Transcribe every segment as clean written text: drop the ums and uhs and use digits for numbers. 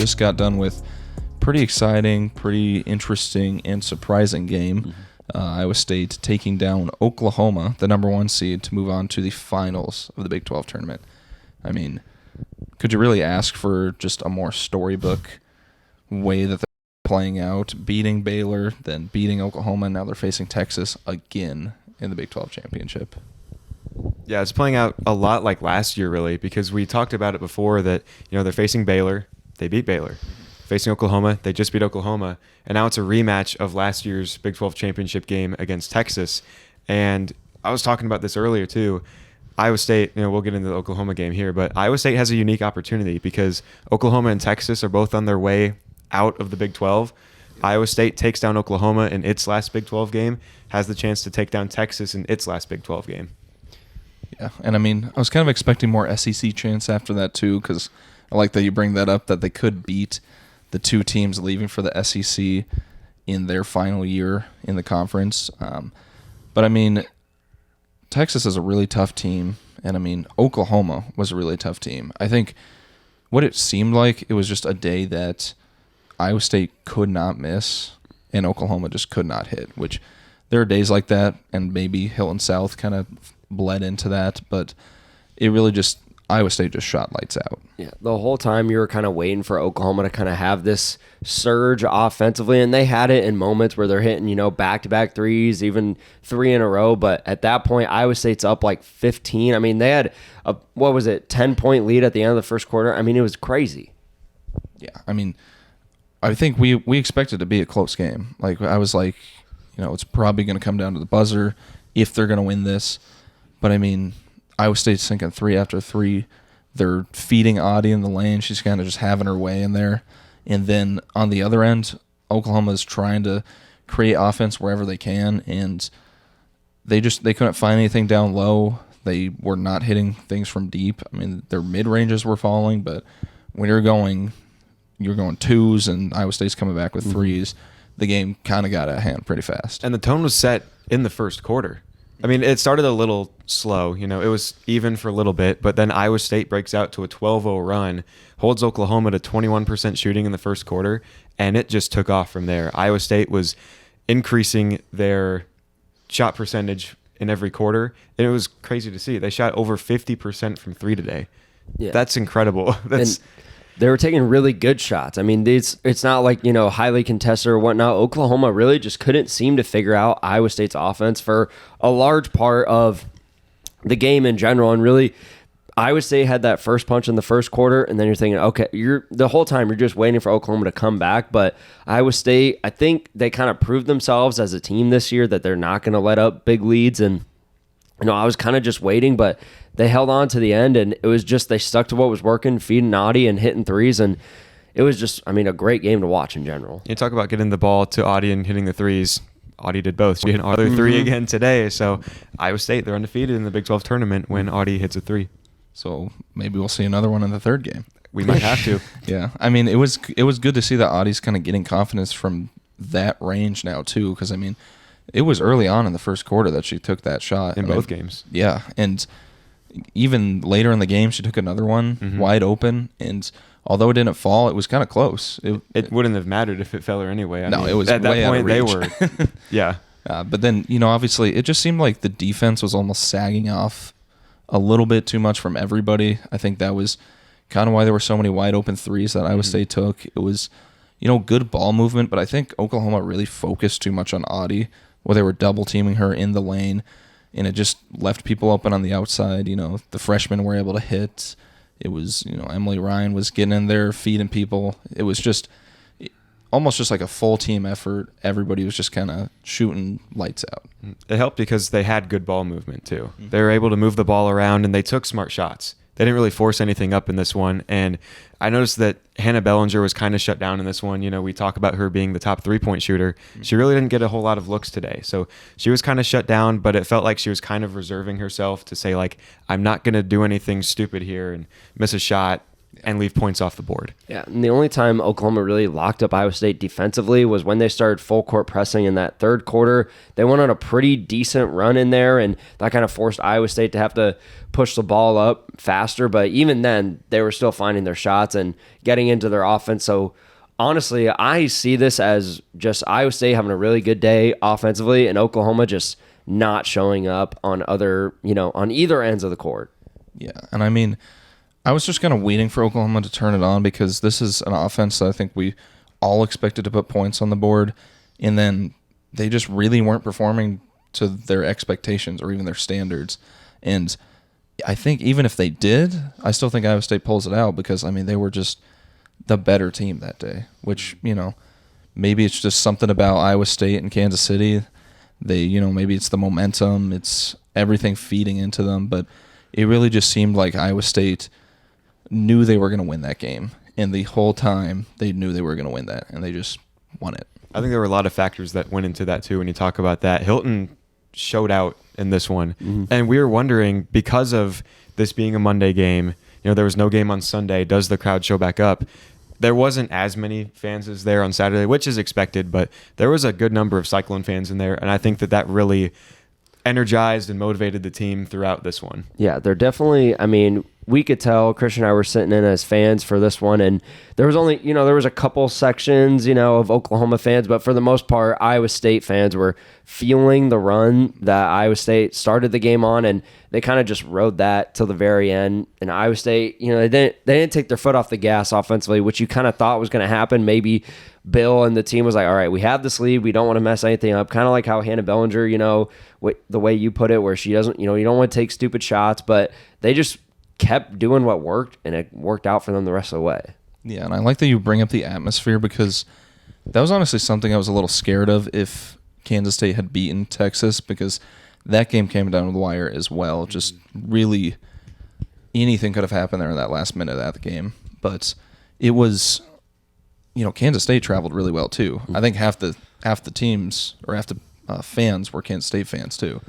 just got done with pretty exciting, pretty interesting, and surprising game. Iowa State taking down Oklahoma, the number 1 seed, to move on to the finals of the Big 12 tournament. I mean, could you really ask for just a more storybook way that they're playing out? Beating Baylor, then beating Oklahoma, and now they're facing Texas again in the Big 12 championship. Yeah, it's playing out a lot like last year, really, because we talked about it before that, they're facing Baylor. They beat Baylor. Facing Oklahoma, they just beat Oklahoma. And now it's a rematch of last year's Big 12 championship game against Texas. And I was talking about this earlier, too. Iowa State, we'll get into the Oklahoma game here, but Iowa State has a unique opportunity because Oklahoma and Texas are both on their way out of the Big 12. Iowa State takes down Oklahoma in its last Big 12 game, has the chance to take down Texas in its last Big 12 game. Yeah, and I mean, I was kind of expecting more SEC chance after that too, because I like that you bring that up, that they could beat the 2 teams leaving for the SEC in their final year in the conference. But I mean, Texas is a really tough team, and I mean, Oklahoma was a really tough team. I think what it seemed like, it was just a day that Iowa State could not miss, and Oklahoma just could not hit, which there are days like that, and maybe Hilton South kind of bled into that, but it really just, Iowa State just shot lights out. Yeah, the whole time you were kind of waiting for Oklahoma to kind of have this surge offensively, and they had it in moments where they're hitting, back-to-back threes, even 3 in a row, but at that point, Iowa State's up like 15. I mean, they had a, 10-point lead at the end of the first quarter. I mean, it was crazy. Yeah, I mean, I think we expected it to be a close game. Like, I was like, it's probably going to come down to the buzzer if they're going to win this. But, I mean, Iowa State's sinking 3 after 3. They're feeding Audie in the lane. She's kind of just having her way in there. And then on the other end, Oklahoma's trying to create offense wherever they can, and they couldn't find anything down low. They were not hitting things from deep. I mean, their mid-ranges were falling, but when you're going 2s and Iowa State's coming back with 3s, the game kind of got out of hand pretty fast. And the tone was set in the first quarter. I mean, it started a little slow. It was even for a little bit, but then Iowa State breaks out to a 12-0 run, holds Oklahoma to 21% shooting in the first quarter, and it just took off from there. Iowa State was increasing their shot percentage in every quarter, and it was crazy to see. They shot over 50% from 3 today. Yeah. That's incredible. They were taking really good shots. I mean, it's not like, highly contested or whatnot. Oklahoma really just couldn't seem to figure out Iowa State's offense for a large part of the game in general. And really, Iowa State had that first punch in the first quarter, and then you're thinking, okay, the whole time you're just waiting for Oklahoma to come back. But Iowa State, I think they kind of proved themselves as a team this year that they're not going to let up big leads. And I was kind of just waiting, but they held on to the end, and it was just they stuck to what was working, feeding Audie and hitting 3s, and it was just, a great game to watch in general. You talk about getting the ball to Audie and hitting the 3s. Audie did both. She hit another 3 again today, so Iowa State, they're undefeated in the Big 12 tournament when Audie hits a 3. So maybe we'll see another one in the third game. We might have to. Yeah, I mean, it was good to see that Audie's kind of getting confidence from that range now too, because it was early on in the first quarter that she took that shot in both games. Yeah, and even later in the game, she took another one wide open, and although it didn't fall, it was kind of close. It wouldn't have mattered if it fell or anyway. I mean, it was at that way point out of reach. They were, yeah. But then obviously, it just seemed like the defense was almost sagging off a little bit too much from everybody. I think that was kind of why there were so many wide open 3s that Iowa State took. It was, good ball movement, but I think Oklahoma really focused too much on Audie, where they were double teaming her in the lane, and it just left people open on the outside. The freshmen were able to hit. It was, Emily Ryan was getting in there, feeding people. It was just almost just like a full team effort. Everybody was just kind of shooting lights out. It helped because they had good ball movement too. They were able to move the ball around, and they took smart shots. They didn't really force anything up in this one. And I noticed that Hannah Bellinger was kind of shut down in this one. We talk about her being the top 3-point shooter. She really didn't get a whole lot of looks today. So she was kind of shut down, but it felt like she was kind of reserving herself to say, like, I'm not going to do anything stupid here and miss a shot. and leave points off the board. Yeah, and the only time Oklahoma really locked up Iowa State defensively was when they started full court pressing in that third quarter. They went on a pretty decent run in there, and that kind of forced Iowa State to have to push the ball up faster. But even then, they were still finding their shots and getting into their offense. So honestly, I see this as just Iowa State having a really good day offensively, and Oklahoma just not showing up on on either ends of the court. Yeah, and I mean, I was just kind of waiting for Oklahoma to turn it on because this is an offense that I think we all expected to put points on the board, and then they just really weren't performing to their expectations or even their standards. And I think even if they did, I still think Iowa State pulls it out because, I mean, they were just the better team that day, which, maybe it's just something about Iowa State and Kansas City. Maybe it's the momentum, it's everything feeding into them, but it really just seemed like Iowa State knew they were going to win that game, and the whole time they knew they were going to win that, and they just won it. I think there were a lot of factors that went into that too. When you talk about that, Hilton showed out in this one, and we were wondering, because of this being a Monday game, there was no game on Sunday. Does the crowd show back up? There wasn't as many fans as there on Saturday, which is expected, but there was a good number of Cyclone fans in there, and I think that really energized and motivated the team throughout this one. Yeah, they're definitely, we could tell Christian and I were sitting in as fans for this one, and there was only, there was a couple sections, of Oklahoma fans, but for the most part, Iowa State fans were feeling the run that Iowa State started the game on, and they kind of just rode that till the very end. And Iowa State, they didn't take their foot off the gas offensively, which you kind of thought was going to happen. Maybe Bill and the team was like, all right, we have this lead. We don't want to mess anything up. Kind of like how Hannah Bellinger, the way you put it, where she doesn't, you don't want to take stupid shots, but they just kept doing what worked, and it worked out for them the rest of the way. Yeah, and I like that you bring up the atmosphere because that was honestly something I was a little scared of if Kansas State had beaten Texas, because that game came down to the wire as well. Just really anything could have happened there in that last minute of the game. But it was, Kansas State traveled really well too. I think half the teams or half the fans were Kansas State fans too.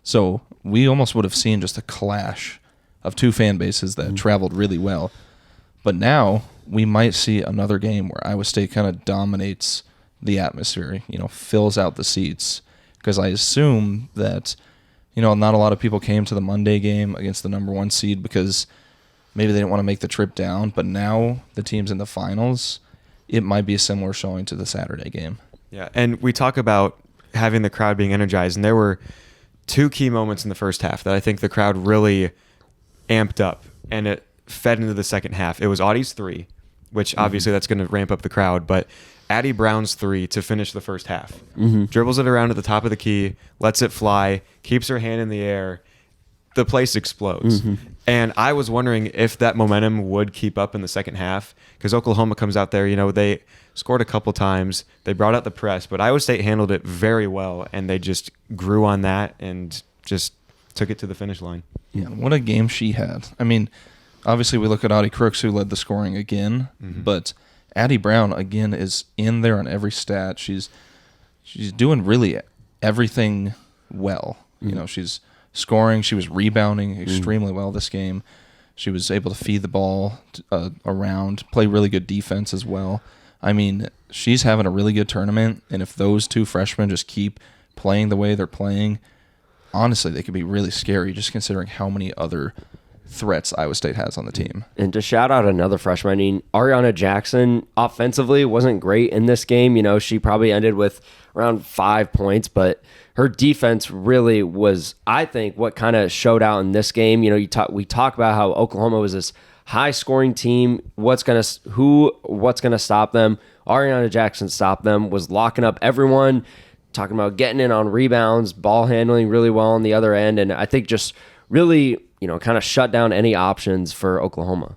So we almost would have seen just a clash of two fan bases that traveled really well. But now we might see another game where Iowa State kind of dominates the atmosphere, fills out the seats. Because I assume that, not a lot of people came to the Monday game against the number 1 seed because maybe they didn't want to make the trip down. But now the team's in the finals, it might be a similar showing to the Saturday game. Yeah, and we talk about having the crowd being energized, and there were 2 key moments in the first half that I think the crowd really amped up, and it fed into the second half. It was Audie's 3, which obviously that's going to ramp up the crowd, but Addie Brown's 3 to finish the first half. Dribbles it around at the top of the key, lets it fly, keeps her hand in the air. The place explodes. And I was wondering if that momentum would keep up in the second half, because Oklahoma comes out there, they scored a couple times, they brought out the press, but Iowa State handled it very well, and they just grew on that and just took it to the finish line. Yeah, what a game she had. I mean, obviously we look at Audie Crooks, who led the scoring again, but Addie Brown, again, is in there on every stat. She's doing really everything well. She's scoring. She was rebounding extremely well this game. She was able to feed the ball around, play really good defense as well. I mean, she's having a really good tournament, and if those 2 freshmen just keep playing the way they're playing, honestly, they could be really scary, just considering how many other threats Iowa State has on the team. And to shout out another freshman, Ariana Jackson offensively wasn't great in this game. She probably ended with around 5 points, but her defense really was, I think, what kind of showed out in this game. We talk about how Oklahoma was this high-scoring team. What's gonna stop them? Ariana Jackson stopped them, was locking up everyone, talking about getting in on rebounds, ball handling really well on the other end, and I think just really, kind of shut down any options for Oklahoma.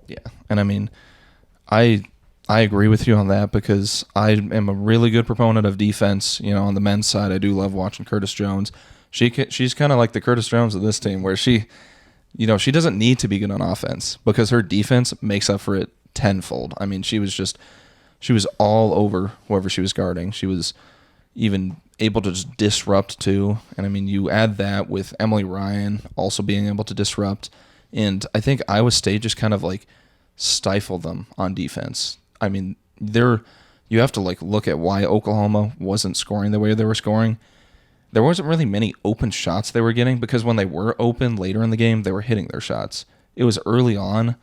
Yeah, and I mean, I agree with you on that because I am a really good proponent of defense. On the men's side, I do love watching Curtis Jones. She's kind of like the Curtis Jones of this team, where she doesn't need to be good on offense because her defense makes up for it tenfold. I mean, she was all over whoever she was guarding. She was even able to just disrupt too. And I mean, you add that with Emily Ryan also being able to disrupt. And I think Iowa State just kind of like stifle them on defense. I mean, you have to like look at why Oklahoma wasn't scoring the way they were scoring. There wasn't really many open shots they were getting because when they were open later in the game, they were hitting their shots. It was early on.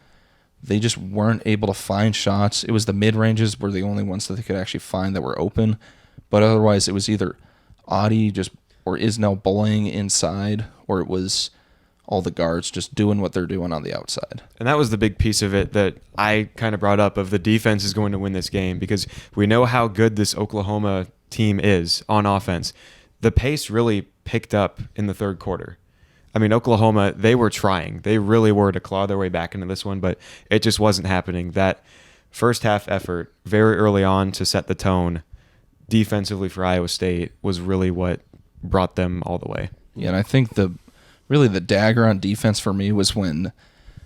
They just weren't able to find shots. It was the mid-ranges were the only ones that they could actually find that were open. But otherwise, it was either Audi or Isnell bullying inside, or it was all the guards just doing what they're doing on the outside. And that was the big piece of it that I kind of brought up of the defense is going to win this game because we know how good this Oklahoma team is on offense. The pace really picked up in the third quarter. I mean, Oklahoma, they were trying. They really were to claw their way back into this one, but it just wasn't happening. That first half effort very early on to set the tone defensively for Iowa State was really what brought them all the way. Yeah, and I think the dagger on defense for me was when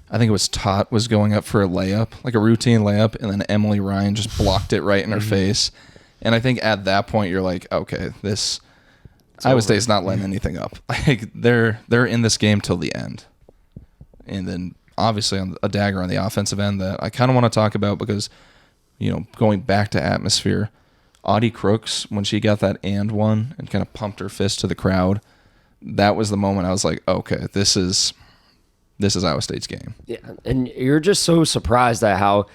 I think it was Tot was going up for a layup, like a routine layup, and then Emily Ryan just blocked it right in her face. And I think at that point you're like, okay, this Iowa State's not letting anything up. Like they're in this game till the end. And then obviously on a dagger on the offensive end that I kind of want to talk about because, going back to atmosphere, Audie Crooks, when she got that and one and kind of pumped her fist to the crowd, that was the moment I was like, okay, this is Iowa State's game. Yeah, and you're just so surprised at how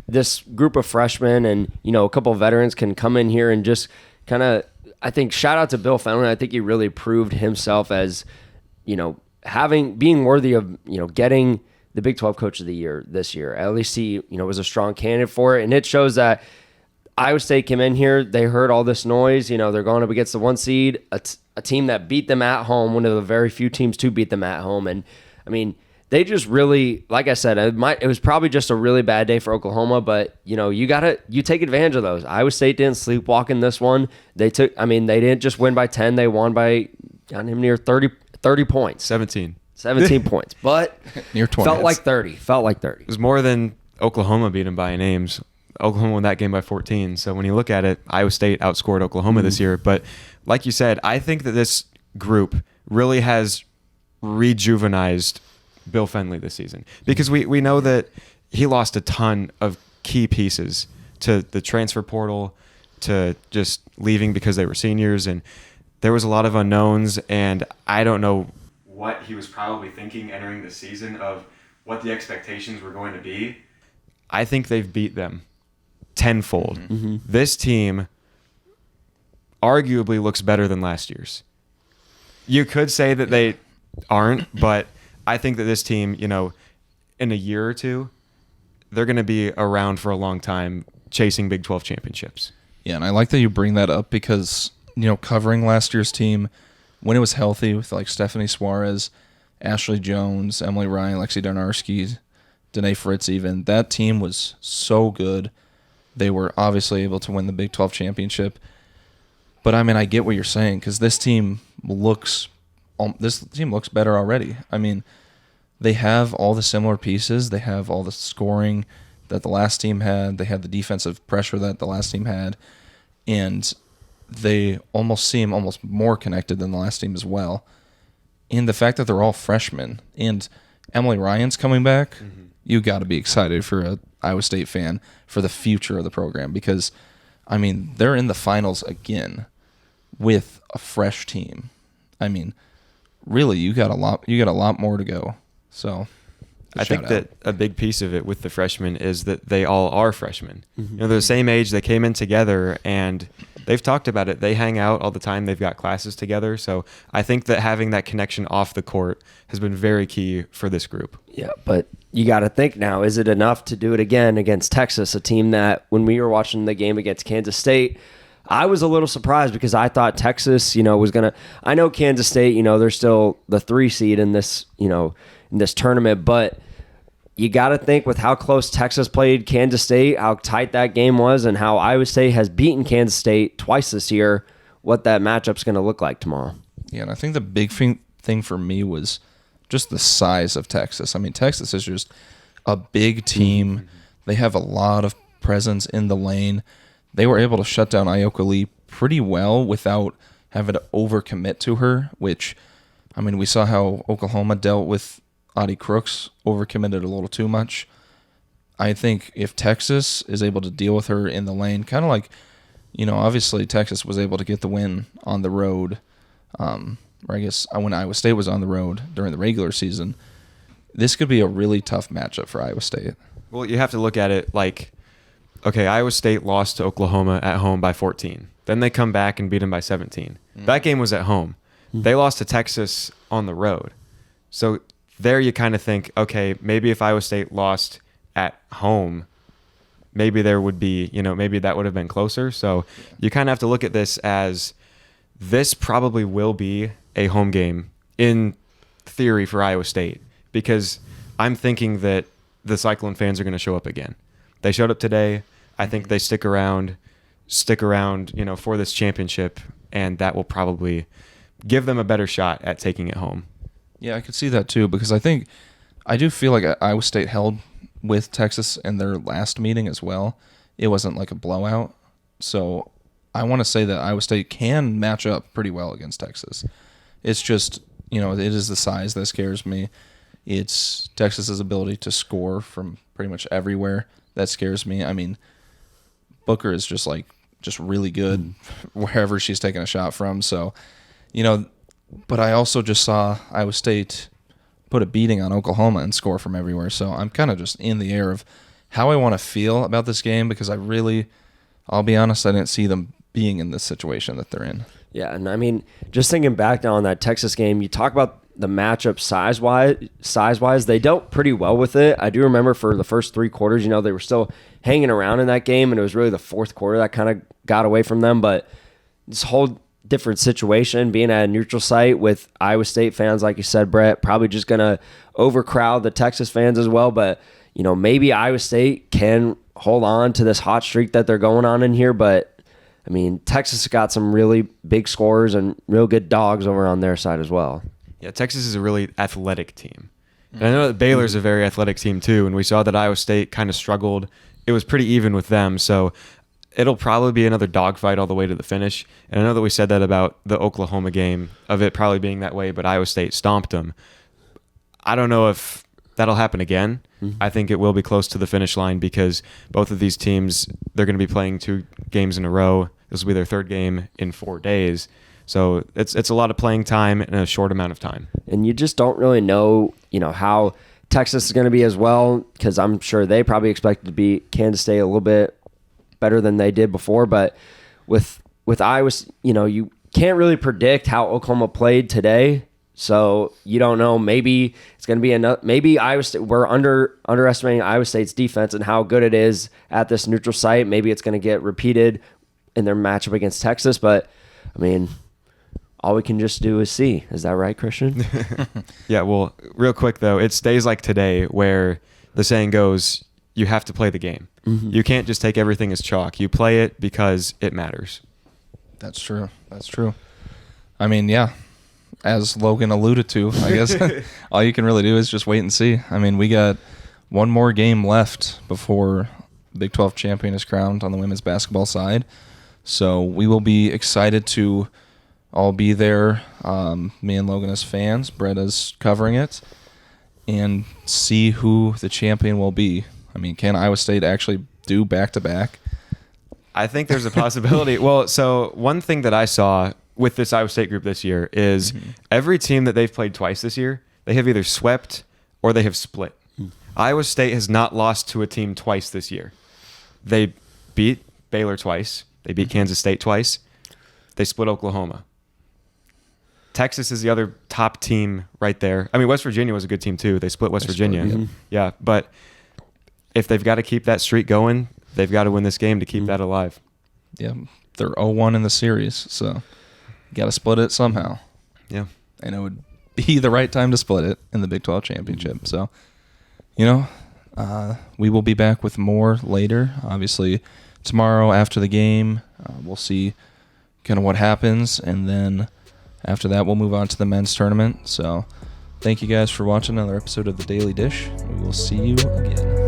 this group of freshmen and, a couple of veterans can come in here and just kind of, I think, shout out to Bill Fenlon. I think he really proved himself as, being worthy of, getting the Big 12 Coach of the Year this year. At least he, was a strong candidate for it. And it shows that Iowa State came in here, they heard all this noise, they're going up against the 1 seed, a team that beat them at home, one of the very few teams to beat them at home. And, I mean, they just really, like I said, it was probably just a really bad day for Oklahoma, but, you take advantage of those. Iowa State didn't sleepwalk in this one. They didn't just win by 10, they won by near 30 points. 17 points, but near 20. Felt like 30. It was more than Oklahoma beat them by names. Oklahoma won that game by 14. So when you look at it, Iowa State outscored Oklahoma this year. But like you said, I think that this group really has rejuvenized Bill Fenley this season because we know that he lost a ton of key pieces to the transfer portal, to just leaving because they were seniors, and there was a lot of unknowns, and I don't know what he was probably thinking entering the season of what the expectations were going to be. I think they've beat them tenfold. Mm-hmm. This team arguably looks better than last year's. You could say that they aren't, but I think that this team, in a year or two, they're going to be around for a long time chasing Big 12 championships. Yeah, and I like that you bring that up because, covering last year's team, when it was healthy with like Stephanie Suarez, Ashley Jones, Emily Ryan, Lexi Darnarski, Danae Fritz even, that team was so good. They were obviously able to win the Big 12 championship. But, I mean, I get what you're saying because this team looks better already. I mean, they have all the similar pieces. They have all the scoring that the last team had. They had the defensive pressure that the last team had. And they seem almost more connected than the last team as well. And the fact that they're all freshmen and Emily Ryan's coming back, you got to be excited for a Iowa State fan for the future of the program because, I mean, they're in the finals again with a fresh team. I mean, really, you got a lot more to go. So, I think that a big piece of it with the freshmen is that they all are freshmen. Mm-hmm. They're the same age. They came in together, and they've talked about it. They hang out all the time. They've got classes together. So I think that having that connection off the court has been very key for this group. Yeah, but you got to think now, is it enough to do it again against Texas, a team that when we were watching the game against Kansas State, I was a little surprised because I thought Texas, was going to – I know Kansas State, they're still the 3 seed in this, in this tournament, but you got to think with how close Texas played Kansas State, how tight that game was, and how Iowa State has beaten Kansas State twice this year, what that matchup's going to look like tomorrow. Yeah, and I think the big thing for me was just the size of Texas. I mean, Texas is just a big team. Mm-hmm. They have a lot of presence in the lane. They were able to shut down Ayoka Lee pretty well without having to overcommit to her, which, I mean, we saw how Oklahoma dealt with Audie Crooks, overcommitted a little too much. I think if Texas is able to deal with her in the lane, kind of like, obviously Texas was able to get the win on the road, or I guess when Iowa State was on the road during the regular season, this could be a really tough matchup for Iowa State. Well, you have to look at it like, okay, Iowa State lost to Oklahoma at home by 14. Then they come back and beat them by 17. That game was at home. They lost to Texas on the road. So there you kind of think, okay, maybe if Iowa State lost at home, maybe there would be, maybe that would have been closer. So you kind of have to look at this as this probably will be a home game in theory for Iowa State, because I'm thinking that the Cyclone fans are going to show up again. They showed up today. I think they stick around, for this championship, and that will probably give them a better shot at taking it home. Yeah, I could see that too, because I do feel like Iowa State held with Texas in their last meeting as well. It wasn't like a blowout. So I want to say that Iowa State can match up pretty well against Texas. It's just, it is the size that scares me. It's Texas's ability to score from pretty much everywhere that scares me. I mean, Booker is just really good wherever she's taking a shot from. So, but I also just saw Iowa State put a beating on Oklahoma and score from everywhere. So I'm kind of just in the air of how I want to feel about this game, because I'll be honest, I didn't see them being in this situation that they're in. Yeah, and I mean, just thinking back now on that Texas game, you talk about the matchup size-wise, they dealt pretty well with it. I do remember for the first 3 quarters, they were still hanging around in that game, and it was really the fourth quarter that kind of got away from them. But this whole different situation, being at a neutral site with Iowa State fans, like you said, Brett, probably just going to overcrowd the Texas fans as well. But, maybe Iowa State can hold on to this hot streak that they're going on in here. But, I mean, Texas got some really big scorers and real good dogs over on their side as well. Yeah, Texas is a really athletic team. And I know that Baylor's a very athletic team too, and we saw that Iowa State kind of struggled. It was pretty even with them, so it'll probably be another dogfight all the way to the finish. And I know that we said that about the Oklahoma game, of it probably being that way, but Iowa State stomped them. I don't know if that'll happen again. I think it will be close to the finish line, because both of these teams, they're going to be playing 2 games in a row. This will be their 3rd game in 4 days. So it's a lot of playing time in a short amount of time. And you just don't really know, how Texas is going to be as well, because I'm sure they probably expected to be Kansas State a little bit better than they did before. But with Iowa, you can't really predict how Oklahoma played today. So you don't know. Maybe it's going to be enough. Maybe Iowa State, we're underestimating Iowa State's defense and how good it is at this neutral site. Maybe it's going to get repeated in their matchup against Texas. But I mean, all we can just do is see. Is that right, Christian? Yeah, well, real quick, though, it's days like today where the saying goes, you have to play the game. Mm-hmm. You can't just take everything as chalk. You play it because it matters. That's true. I mean, yeah, as Logan alluded to, I guess all you can really do is just wait and see. I mean, we got one more game left before the Big 12 champion is crowned on the women's basketball side. So we will be excited to all be there, me and Logan as fans, Brett is covering it, and see who the champion will be. I mean, can Iowa State actually do back-to-back? I think there's a possibility. Well, so one thing that I saw with this Iowa State group this year is every team that they've played twice this year, they have either swept or they have split. Iowa State has not lost to a team twice this year. They beat Baylor twice. They beat Kansas State twice. They split Oklahoma. Texas is the other top team right there. I mean, West Virginia was a good team too. They split West Virginia. Yeah, but if they've got to keep that streak going, they've got to win this game to keep that alive. Yeah, they're 0-1 in the series, so you got to split it somehow. Yeah. And it would be the right time to split it in the Big 12 championship. So, we will be back with more later. Obviously, tomorrow after the game, we'll see kind of what happens, and then after that, we'll move on to the men's tournament. So thank you guys for watching another episode of The Daily Dish. We will see you again.